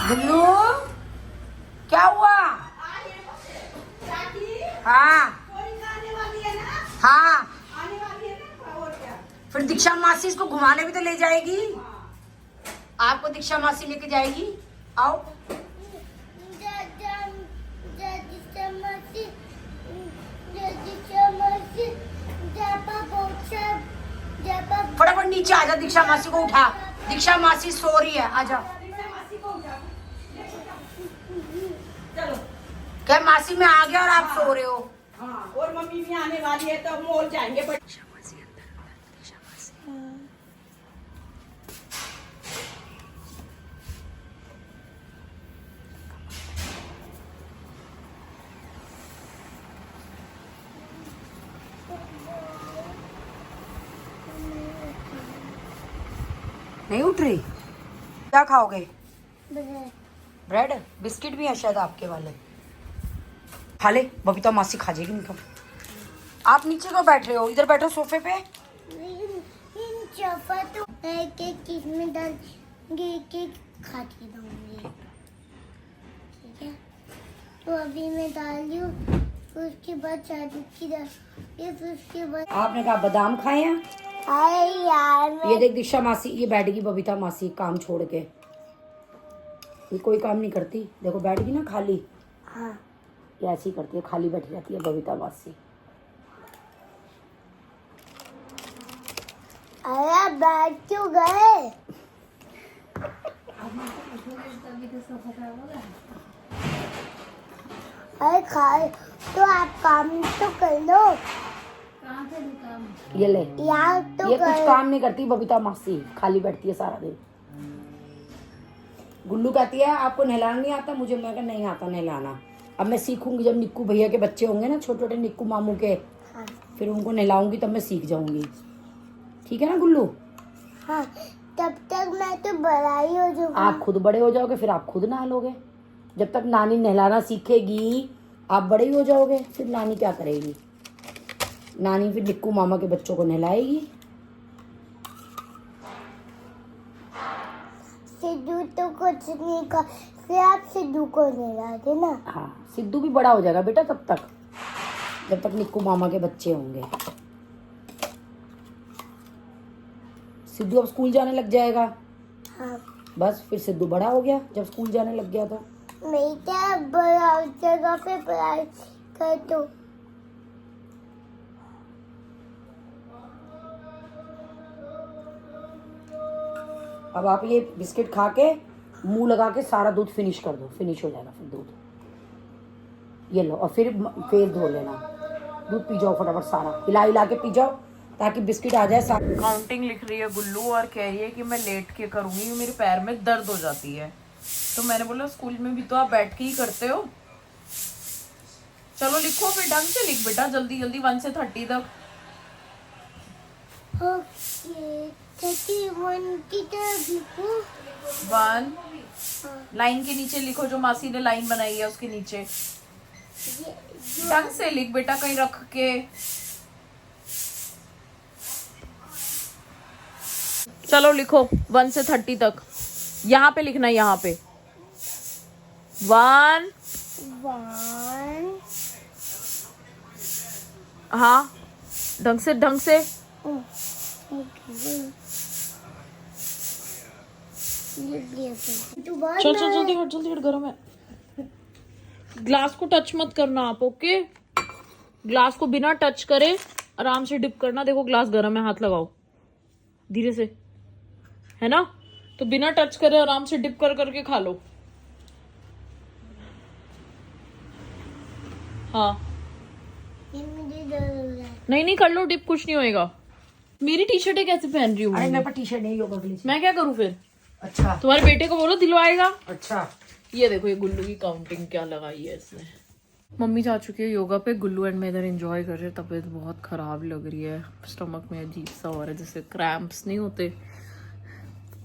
गुल्लू क्या हुआ? हाँ हाँ, फिर दीक्षा मासी इसको घुमाने भी तो ले जाएगी। आपको दीक्षा मासी लेके जाएगी। आओ। फटाफट नीचे आजा, दीक्षा मासी को उठा। दीक्षा मासी सो रही है, आजा। क्या मासी में आ गया और आप सो रहे हो? हाँ, और मम्मी भी आने वाली है तो मॉल जाएंगे। नहीं उठ रही? क्या खाओगे? ब्रेड बिस्किट भी है शायद आपके वाले। खा ले, बबीता मासी खा जाएगी इनको। आप नीचे क्यों बैठ रहे हो? इधर बैठो सोफे पे। तो किसमें डाल के खाती रहूंगी, ठीक है? तो अभी मैं डाल रही हूँ, उसके बाद शादी की फिर उसके बाद आपने कहा बादाम खाए हैं? अरे यार ये देख दीक्षा मासी, ये बैठेगी बबीता मासी काम छोड़ के। ये कोई काम नहीं करती, देखो बैठेगी ना खाली। हाँ, ये ऐसी ही करती है, खाली बैठी रहती है बबीता मासी। अरे बैठ क्यों गए? अरे खा तो आप काम तो कर लो। ये ले, यार तो ये कुछ काम नहीं करती बबीता मासी, खाली बैठती है सारा दिन। गुल्लू कहती है आपको नहलाना नहीं आता? मुझे, मैं कहा नहीं आता नहलाना। अब मैं सीखूंगी जब निक्कू भैया के बच्चे होंगे ना, छोटे छोटे निक्कू मामू के। हाँ। फिर उनको नहलाऊंगी तब मैं सीख जाऊंगी। ठीक है ना गुल्लू? हाँ, तब तक मैं तो बड़ा ही हो जाऊंगी। आप खुद बड़े हो जाओगे, फिर आप खुद नहा लोगे। जब तक नानी नहलाना सीखेगी आप बड़े ही हो जाओगे, फिर नानी क्या करेगी? नानी फिर निक्कू मामा के बच्चों को नहलाएगी। सिद्धू तो कुछ नहीं कर, फिर आप सिद्धू को नहलाते ना। हाँ, सिद्धू भी बड़ा हो जाएगा बेटा तब तक, जब तक निक्कू मामा के बच्चे होंगे। सिद्धू अब स्कूल जाने लग जाएगा। हाँ, बस फिर सिद्धू बड़ा हो गया जब स्कूल जाने लग गया तो। मैं क्या बड़ा जगह पे पढ़ाई कर दो। अब आप ये बिस्किट खा के मुंह लगा के सारा दूध फिनिश कर दो, फिनिश हो जाएगा फिर दूध। ये लो, और फिर फेस धो लेना। दूध पी जाओ फटाफट सारा, हिला हिला के पी जाओ ताकि बिस्किट आ जाए सारा। काउंटिंग लिख रही है गुल्लू और कह रही है कि मैं लेट के करूंगी, मेरे पैर में दर्द हो जाती है। तो मैंने बोला स्कूल में भी तो आप बैठ के ही करते हो। चलो लिखो फिर, ढंग से लिख बेटा, जल्दी जल्दी 1 से 30 तक। ओके, 31 की तरफ लिखो। 1 लाइन के नीचे लिखो, जो मासी ने लाइन बनाई है उसके नीचे। ढंग से लिख बेटा, कहीं रख के। चलो लिखो 1 से 30 तक। यहाँ पे लिखना है, यहाँ पे 1। हाँ, ढंग से ढंग से। चल चल जल्दी हट, जल्दी हट, गरम है। ग्लास को टच मत करना आप, ओके? ग्लास को बिना टच करे आराम से डिप करना। देखो ग्लास गरम है, हाथ लगाओ धीरे से, है ना? तो बिना टच करे आराम से डिप कर करके खा लो। हाँ, नहीं नहीं कर लो डिप, कुछ नहीं होएगा। मेरी टी शर्ट कैसे पहन रही हूँ? अरे मेरे पास टी शर्ट नहीं होगा। मैं क्या करूँ फिर? अच्छा, तुम्हारे बेटे को बोलो दिलवाएगा। अच्छा, ये देखो ये गुल्लू की काउंटिंग क्या लगाई है इसने। मम्मी जा चुकी है योगा पे, गुल्लू एंड मैं इधर एंजॉय कर रहे हैं। तबीयत बहुत खराब लग रही है, स्टमक में अजीब सा हो रहा है, जैसे क्रैम्प्स नहीं होते,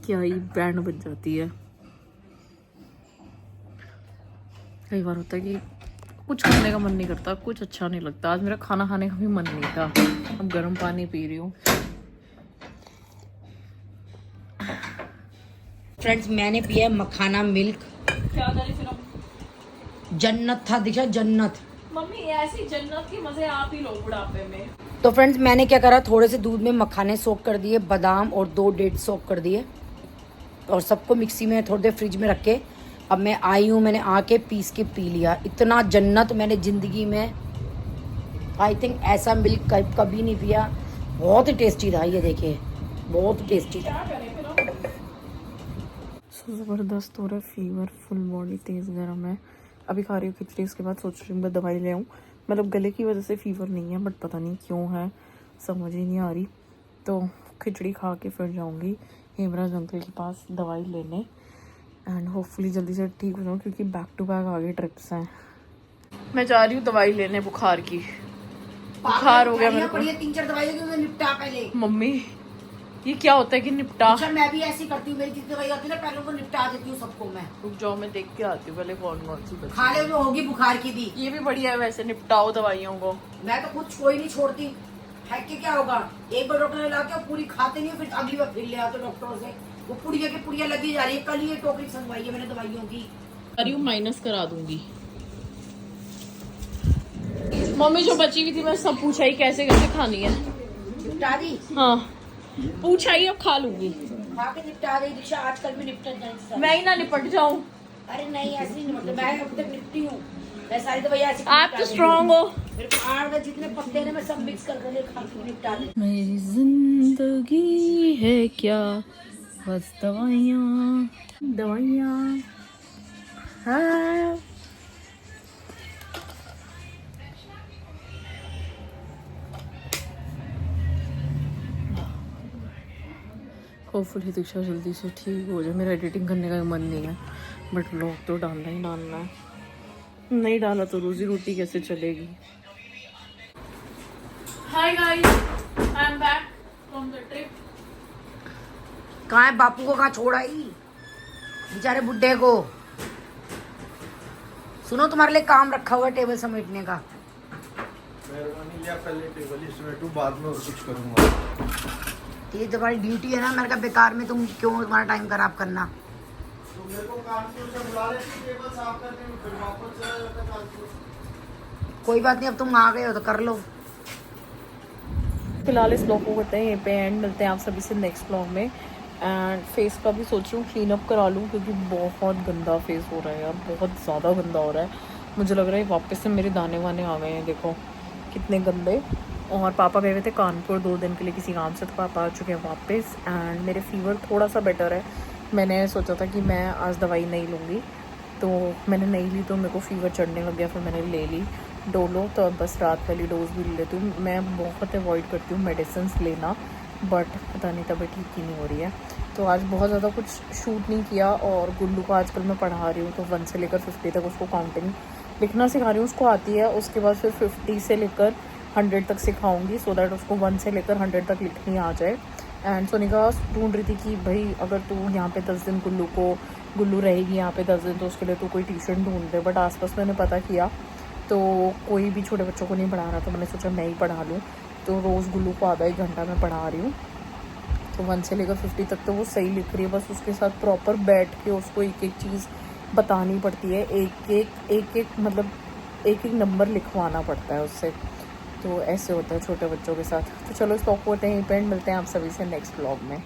क्या ही बैंड बज जाती है। कई बार होता है कि कुछ खाने का मन नहीं करता, कुछ अच्छा नहीं लगता। आज मेरा खाना खाने का भी मन नहीं था। अब गर्म पानी पी रही हूँ। फ्रेंड्स मैंने पिया मखाना मिल्क, क्या करें फिर हम? जन्नत था दिखा, जन्नत। मम्मी ऐसी जन्नत के मजे आप ही लो बुढ़ापे में। तो फ्रेंड्स मैंने क्या करा, थोड़े से दूध में मखाने सोक कर दिए, बादाम और 2 डेट्स सोक कर दिए और सबको मिक्सी में थोड़ी देर फ्रिज में रख के अब मैं आई हूँ, मैंने आके पीस के पी लिया। इतना जन्नत मैंने ज़िंदगी में आई थिंक ऐसा मिल्क कभी नहीं पिया। बहुत ही टेस्टी था, ये देखिए बहुत टेस्टी था। ज़बरदस्त हो रहा है फीवर, फुल बॉडी तेज़ गर्म है। अभी खा रही हूँ खिचड़ी, उसके बाद सोच रही हूँ मैं दवाई ले आऊँ। मतलब गले की वजह से फीवर नहीं है बट पता नहीं क्यों है, समझ ही नहीं आ रही। तो खिचड़ी खा के फिर जाऊँगी हेमराज अंकल के पास दवाई लेने एंड होपफुली जल्दी से ठीक हो जाऊँ क्योंकि बैक टू बैक आगे ट्रिप्स हैं। मैं जा रही हूँ दवाई लेने बुखार की। बुखार हो गया मेरे को। 3-4 दवाइयाँ निपटा पहले। मम्मी ये क्या होता है कि निपटा? अच्छा मैं भी ऐसी करती हूँ, मेरी जितनी दवाई होती है ना पहले उनको निपटा देती हूँ सबको मैं। रुक जाओ मैं देख के आती हूँ पहले कौन कौन सी बची। खा ले जो होगी बुखार की भी। ये भी बढ़िया है वैसे, निपटाओ दवाइयों को। मैं तो कुछ कोई नहीं छोड़ती, फेंक के क्या होगा। एक बार डॉक्टर ने लाते हो पूरी खाते नहीं, फिर अगली बार फिर ले आते डॉक्टरों से, वो पुड़िया की पुड़िया लगी जा रही है। कल ये टोकरी संगवाई है मैंने दवाइयों की। अरे माइनस करा दूंगी। मम्मी जो बची हुई थी मैं सब पूछा ही कैसे कैसे खानी है। निपटा दी? हाँ पूछा ही, अब खा लूंगी। खा के निपटा दी दीक्षा, आजकल में निपट जाए। मैं ही ना निपट जाऊं। अरे नहीं ऐसे नहीं निपटते, मैं अब तक निपटी हूँ। मैं सारी दवाइयाँ ऐसी आप तो स्ट्रांग हो। मेरे को 8 जितने पत्ते हैं ना मैं सब मिक्स कर कर खा के निपटा दी। मेरी जिंदगी है क्या बस दवाइयाँ दवाइयाँ हाँ। होपफुली दीक्षा जल्दी से ठीक हो जाए। मेरा एडिटिंग करने का मन नहीं है बट व्लॉग तो डालना ही डालना है, नहीं डाला तो रोजी रोटी कैसे चलेगी। Hi guys, I am back from the trip. कहाँ है बापू को, कहाँ छोड़ा ही बेचारे बुड्ढे को। सुनो तुम्हारे लिए काम रखा हुआ है टेबल समेटने का। मेहरबानी लिया पहले टेबल ही समेटूं, बाद में और कुछ करूंगा। ये तुम्हारी ड्यूटी है ना, मेरे का बेकार में तुम क्यों तुम्हारा टाइम खराब करना। तो मेरे को कानपुर से बुला रहे थे टेबल साफ करने में, फिर वापस चला जाता कानपुर। कोई बात नहीं, अब तुम आ गए हो तो कर लो। फिलहाल इस ब्लॉग को करते हैं यहीं पे एंड, मिलते हैं आप सभी से नेक्स्ट ब्लॉग में। एंड फेस का भी सोच रही हूँ क्लीन अप करा लूँ क्योंकि बहुत गंदा फेस हो रहा है यार, बहुत ज़्यादा गंदा हो रहा है। मुझे लग रहा है वापस से मेरे दाने वाने आ गए हैं, देखो कितने गंदे। और पापा गए हुए थे कानपुर 2 दिन के लिए किसी काम से, तो पापा आ चुके हैं वापस एंड मेरे फीवर थोड़ा सा बेटर है। मैंने सोचा था कि मैं आज दवाई नहीं लूँगी तो मैंने नहीं ली, तो मेरे को फीवर चढ़ने लग गया, फिर मैंने ले ली डोलो। तो अब बस रात वाली डोज भी ले लेती हूँ। मैं बहुत अवॉइड करती हूँ मेडिसिन लेना बट पता नहीं तबीयत ठीक ही नहीं हो रही है। तो आज बहुत ज़्यादा कुछ शूट नहीं किया और गुल्लू को आजकल मैं पढ़ा रही हूँ तो 1 से लेकर 50 तक उसको काउंटिंग लिखना सिखा रही हूँ, उसको आती है। उसके बाद फिर 50 से लेकर 100 तक सिखाऊंगी सो दैट उसको 1 से लेकर 100 तक लिखनी आ जाए। एंड सोनिका ढूंढ रही थी कि भाई अगर तू यहाँ पे 10 दिन गुल्लू रहेगी यहाँ पे 10 दिन तो उसके लिए तू कोई ट्यूशन ढूंढ दे। बट आसपास मैंने पता किया तो कोई भी छोटे बच्चों को नहीं पढ़ा रहा, तो मैंने सोचा मैं ही पढ़ा लूँ। तो रोज़ गुल्लू को आधा 1 घंटा मैं पढ़ा रही हूँ, तो 1 से लेकर 50 तक तो वो सही लिख रही है। बस उसके साथ प्रॉपर बैठ के उसको एक एक चीज़ बतानी पड़ती है, एक मतलब एक नंबर लिखवाना पड़ता है उससे। तो ऐसे होता है छोटे बच्चों के साथ। तो चलो इस ब्लॉग को होते हैं पेंड, मिलते हैं आप सभी से नेक्स्ट ब्लॉग में।